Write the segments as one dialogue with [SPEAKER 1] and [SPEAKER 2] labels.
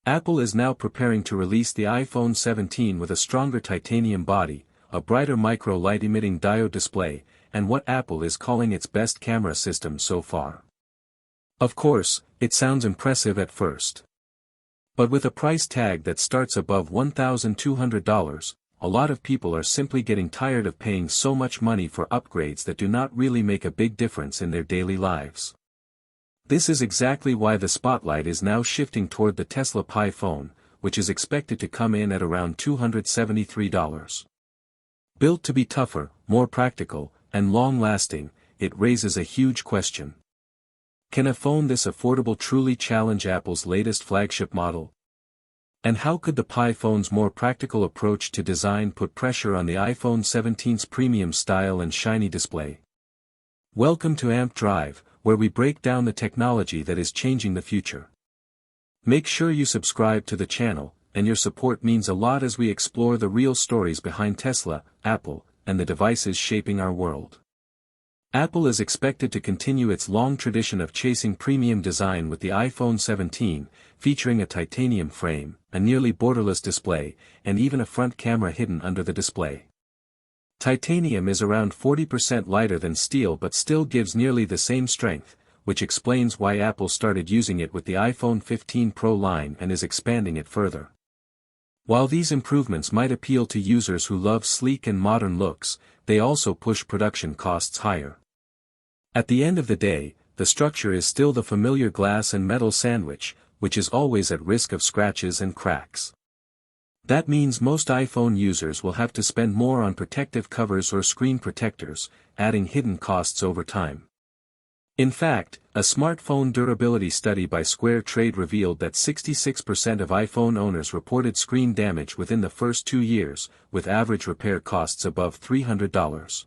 [SPEAKER 1] Apple is now preparing to release the iPhone 17 with a stronger titanium body, a brighter micro light-emitting diode display, and what Apple is calling its best camera system so far. Of course, it sounds impressive at first. But with a price tag that starts above $1,200, a lot of people are simply getting tired of paying so much money for upgrades that do not really make a big difference in their daily lives. This is exactly why the spotlight is now shifting toward the Tesla Pi phone, which is expected to come in at around $273. Built to be tougher, more practical, and long-lasting, it raises a huge question. Can a phone this affordable truly challenge Apple's latest flagship model? And how could the Pi phone's more practical approach to design put pressure on the iPhone 17's premium style and shiny display? Welcome to Amp Drive, where we break down the technology that is changing the future. Make sure you subscribe to the channel, and your support means a lot as we explore the real stories behind Tesla, Apple, and the devices shaping our world. Apple is expected to continue its long tradition of chasing premium design with the iPhone 17, featuring a titanium frame, a nearly borderless display, and even a front camera hidden under the display. Titanium is around 40% lighter than steel but still gives nearly the same strength, which explains why Apple started using it with the iPhone 15 Pro line and is expanding it further. While these improvements might appeal to users who love sleek and modern looks, they also push production costs higher. At the end of the day, the structure is still the familiar glass and metal sandwich, which is always at risk of scratches and cracks. That means most iPhone users will have to spend more on protective covers or screen protectors, adding hidden costs over time. In fact, a smartphone durability study by Square Trade revealed that 66% of iPhone owners reported screen damage within the first 2 years, with average repair costs above $300.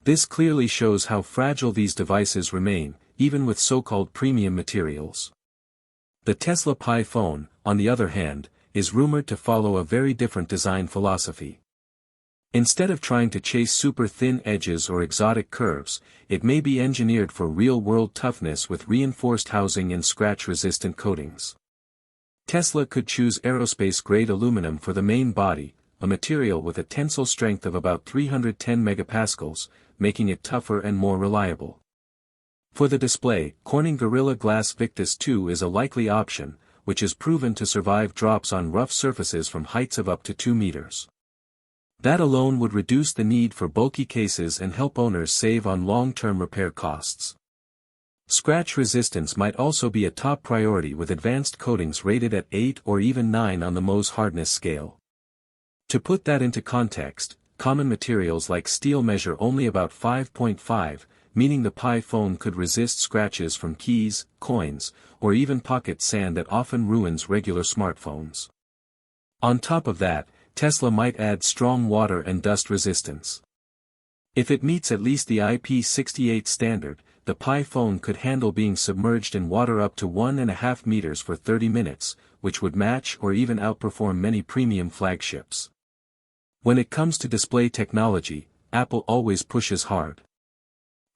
[SPEAKER 1] This clearly shows how fragile these devices remain, even with so-called premium materials. The Tesla Pi phone, on the other hand, is rumored to follow a very different design philosophy. Instead of trying to chase super thin edges or exotic curves, it may be engineered for real-world toughness with reinforced housing and scratch-resistant coatings. Tesla could choose aerospace-grade aluminum for the main body, a material with a tensile strength of about 310 megapascals, making it tougher and more reliable. For the display, Corning Gorilla Glass Victus 2 is a likely option, which is proven to survive drops on rough surfaces from heights of up to 2 meters. That alone would reduce the need for bulky cases and help owners save on long-term repair costs. Scratch resistance might also be a top priority with advanced coatings rated at 8 or even 9 on the Mohs hardness scale. To put that into context, common materials like steel measure only about 5.5, meaning the Pi phone could resist scratches from keys, coins, or even pocket sand that often ruins regular smartphones. On top of that, Tesla might add strong water and dust resistance. If it meets at least the IP68 standard, the Pi phone could handle being submerged in water up to 1.5 meters for 30 minutes, which would match or even outperform many premium flagships. When it comes to display technology, Apple always pushes hard.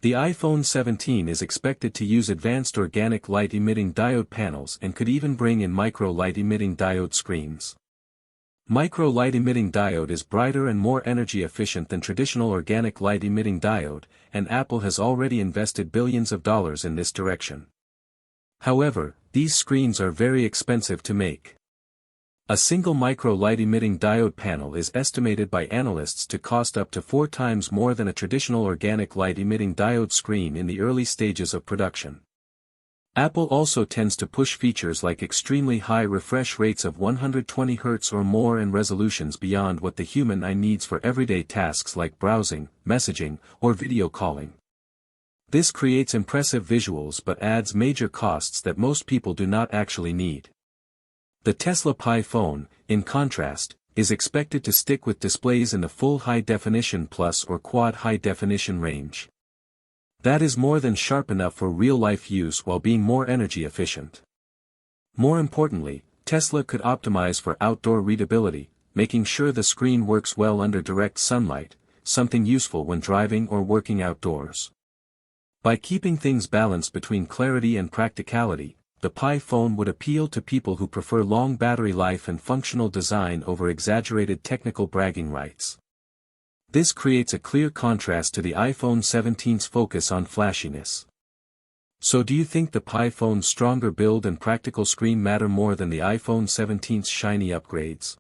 [SPEAKER 1] The iPhone 17 is expected to use advanced organic light-emitting diode panels and could even bring in micro light-emitting diode screens. Micro light-emitting diode is brighter and more energy efficient than traditional organic light-emitting diode, and Apple has already invested billions of dollars in this direction. However, these screens are very expensive to make. A single micro light-emitting diode panel is estimated by analysts to cost up to 4 times more than a traditional organic light-emitting diode screen in the early stages of production. Apple also tends to push features like extremely high refresh rates of 120 Hz or more and resolutions beyond what the human eye needs for everyday tasks like browsing, messaging, or video calling. This creates impressive visuals but adds major costs that most people do not actually need. The Tesla Pi phone, in contrast, is expected to stick with displays in the full high-definition plus or quad high-definition range. That is more than sharp enough for real-life use while being more energy efficient. More importantly, Tesla could optimize for outdoor readability, making sure the screen works well under direct sunlight, something useful when driving or working outdoors. By keeping things balanced between clarity and practicality, the Pi phone would appeal to people who prefer long battery life and functional design over exaggerated technical bragging rights. This creates a clear contrast to the iPhone 17's focus on flashiness. So do you think the Pi phone's stronger build and practical screen matter more than the iPhone 17's shiny upgrades?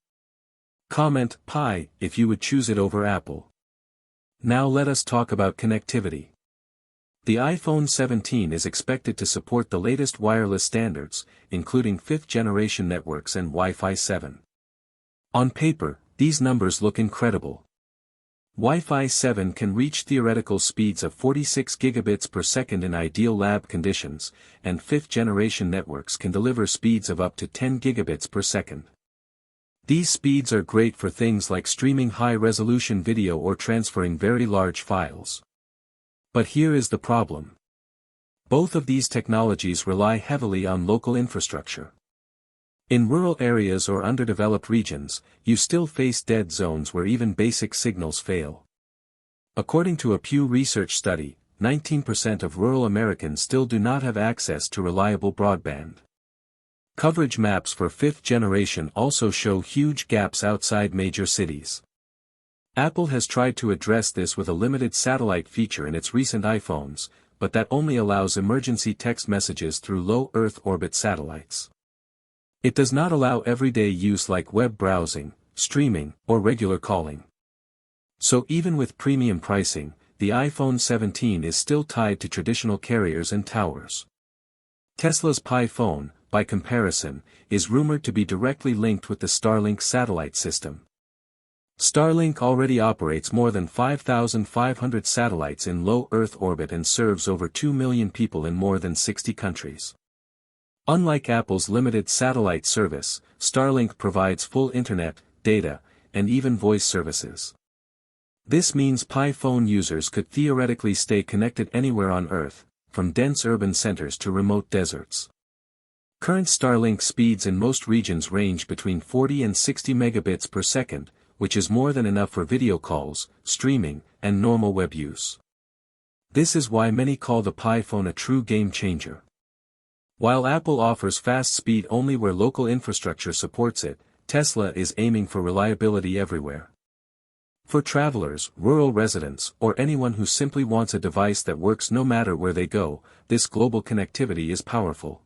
[SPEAKER 1] Comment Pi if you would choose it over Apple. Now let us talk about connectivity. The iPhone 17 is expected to support the latest wireless standards, including 5th-generation networks and Wi-Fi 7. On paper, these numbers look incredible. Wi-Fi 7 can reach theoretical speeds of 46 gigabits per second in ideal lab conditions, and 5th-generation networks can deliver speeds of up to 10 gigabits per second. These speeds are great for things like streaming high-resolution video or transferring very large files. But here is the problem. Both of these technologies rely heavily on local infrastructure. In rural areas or underdeveloped regions, you still face dead zones where even basic signals fail. According to a Pew Research study, 19% of rural Americans still do not have access to reliable broadband. Coverage maps for 5th generation also show huge gaps outside major cities. Apple has tried to address this with a limited satellite feature in its recent iPhones, but that only allows emergency text messages through low Earth orbit satellites. It does not allow everyday use like web browsing, streaming, or regular calling. So even with premium pricing, the iPhone 17 is still tied to traditional carriers and towers. Tesla's Pi phone, by comparison, is rumored to be directly linked with the Starlink satellite system. Starlink already operates more than 5,500 satellites in low Earth orbit and serves over 2 million people in more than 60 countries. Unlike Apple's limited satellite service, Starlink provides full internet, data, and even voice services. This means Pi phone users could theoretically stay connected anywhere on Earth, from dense urban centers to remote deserts. Current Starlink speeds in most regions range between 40 and 60 megabits per second, which is more than enough for video calls, streaming, and normal web use. This is why many call the Pi phone a true game changer. While Apple offers fast speed only where local infrastructure supports it, Tesla is aiming for reliability everywhere. For travelers, rural residents, or anyone who simply wants a device that works no matter where they go, this global connectivity is powerful.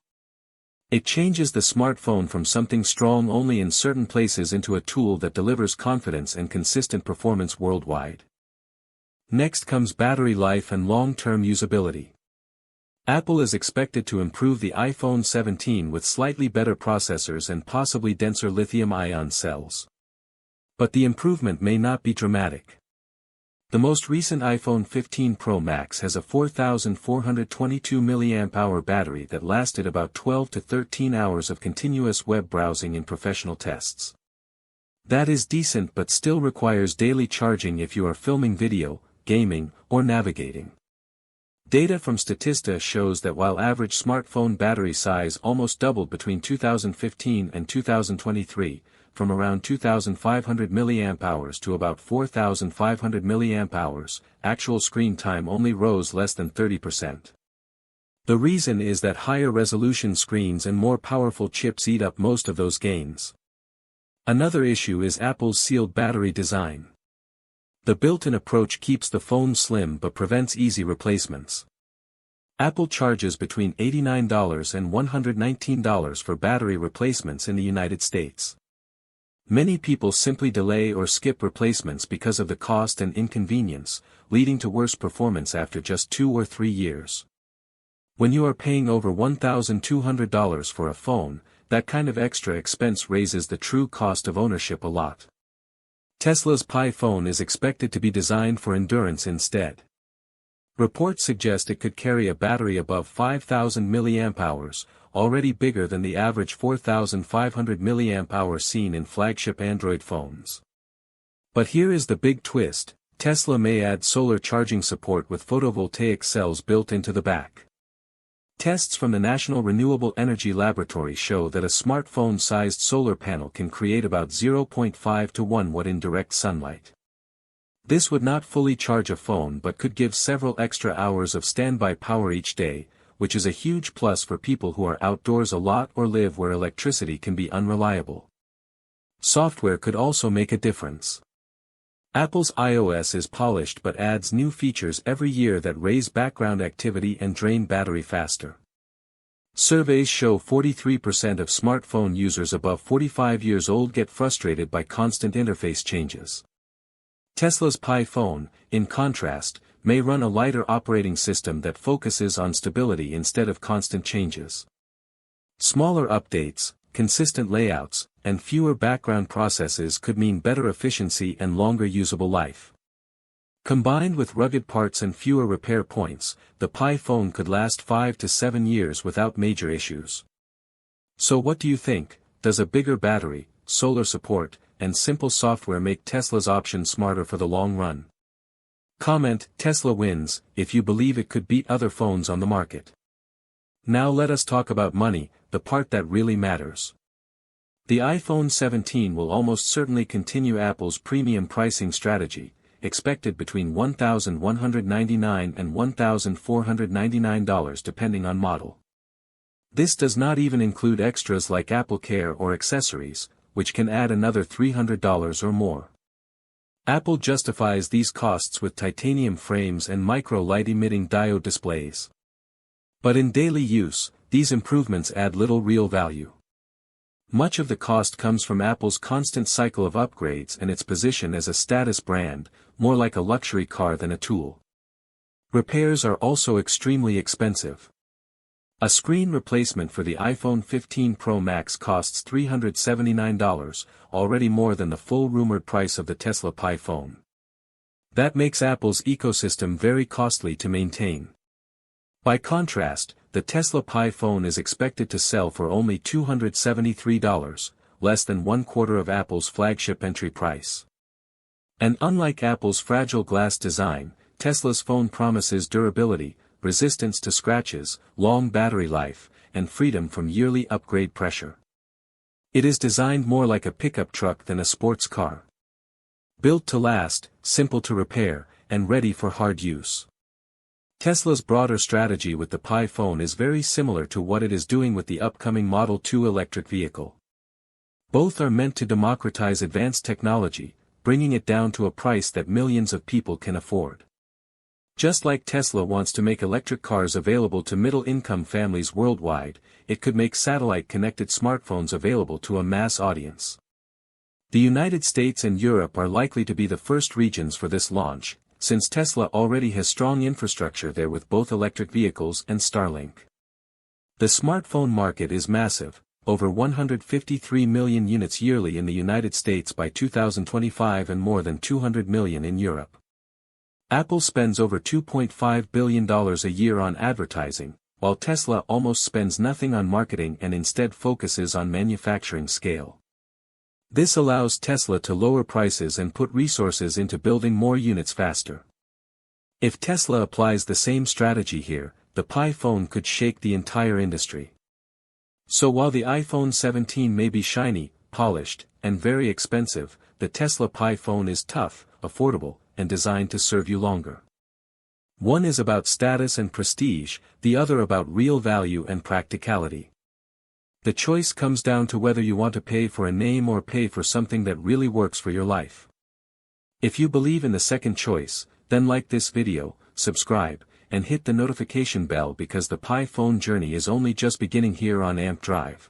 [SPEAKER 1] It changes the smartphone from something strong only in certain places into a tool that delivers confidence and consistent performance worldwide. Next comes battery life and long-term usability. Apple is expected to improve the iPhone 17 with slightly better processors and possibly denser lithium-ion cells. But the improvement may not be dramatic. The most recent iPhone 15 Pro Max has a 4,422 mAh battery that lasted about 12 to 13 hours of continuous web browsing in professional tests. That is decent but still requires daily charging if you are filming video, gaming, or navigating. Data from Statista shows that while average smartphone battery size almost doubled between 2015 and 2023, from around 2,500 mAh to about 4,500 mAh, actual screen time only rose less than 30%. The reason is that higher resolution screens and more powerful chips eat up most of those gains. Another issue is Apple's sealed battery design. The built-in approach keeps the phone slim but prevents easy replacements. Apple charges between $89 and $119 for battery replacements in the United States. Many people simply delay or skip replacements because of the cost and inconvenience, leading to worse performance after just 2 or 3 years. When you are paying over $1,200 for a phone, that kind of extra expense raises the true cost of ownership a lot. Tesla's Pi phone is expected to be designed for endurance instead. Reports suggest it could carry a battery above 5,000 mAh, already bigger than the average 4,500 mAh seen in flagship Android phones. But here is the big twist: Tesla may add solar charging support with photovoltaic cells built into the back. Tests from the National Renewable Energy Laboratory show that a smartphone-sized solar panel can create about 0.5 to 1 watt in direct sunlight. This would not fully charge a phone but could give several extra hours of standby power each day, which is a huge plus for people who are outdoors a lot or live where electricity can be unreliable. Software could also make a difference. Apple's iOS is polished but adds new features every year that raise background activity and drain battery faster. Surveys show 43% of smartphone users above 45 years old get frustrated by constant interface changes. Tesla's Pi phone, in contrast, may run a lighter operating system that focuses on stability instead of constant changes. Smaller updates, consistent layouts, and fewer background processes could mean better efficiency and longer usable life. Combined with rugged parts and fewer repair points, the Pi phone could last 5 to 7 years without major issues. So what do you think? Does a bigger battery, solar support, and simple software make Tesla's option smarter for the long run? Comment, Tesla wins, if you believe it could beat other phones on the market. Now let us talk about money, the part that really matters. The iPhone 17 will almost certainly continue Apple's premium pricing strategy, expected between $1,199 and $1,499 depending on model. This does not even include extras like Apple Care or accessories, which can add another $300 or more. Apple justifies these costs with titanium frames and micro-light-emitting diode displays. But in daily use, these improvements add little real value. Much of the cost comes from Apple's constant cycle of upgrades and its position as a status brand, more like a luxury car than a tool. Repairs are also extremely expensive. A screen replacement for the iPhone 15 Pro Max costs $379, already more than the full rumored price of the Tesla Pi phone. That makes Apple's ecosystem very costly to maintain. By contrast, the Tesla Pi phone is expected to sell for only $273, less than 1/4 of Apple's flagship entry price. And unlike Apple's fragile glass design, Tesla's phone promises durability, resistance to scratches, long battery life, and freedom from yearly upgrade pressure. It is designed more like a pickup truck than a sports car. Built to last, simple to repair, and ready for hard use. Tesla's broader strategy with the Pi phone is very similar to what it is doing with the upcoming Model 2 electric vehicle. Both are meant to democratize advanced technology, bringing it down to a price that millions of people can afford. Just like Tesla wants to make electric cars available to middle-income families worldwide, it could make satellite-connected smartphones available to a mass audience. The United States and Europe are likely to be the first regions for this launch, since Tesla already has strong infrastructure there with both electric vehicles and Starlink. The smartphone market is massive, over 153 million units yearly in the United States by 2025 and more than 200 million in Europe. Apple spends over $2.5 billion a year on advertising, while Tesla almost spends nothing on marketing and instead focuses on manufacturing scale. This allows Tesla to lower prices and put resources into building more units faster. If Tesla applies the same strategy here, the Pi phone could shake the entire industry. So while the iPhone 17 may be shiny, polished, and very expensive, the Tesla Pi phone is tough, affordable, and designed to serve you longer. One is about status and prestige, the other about real value and practicality. The choice comes down to whether you want to pay for a name or pay for something that really works for your life. If you believe in the second choice, then like this video, subscribe, and hit the notification bell because the Pi phone journey is only just beginning here on AMP Drive.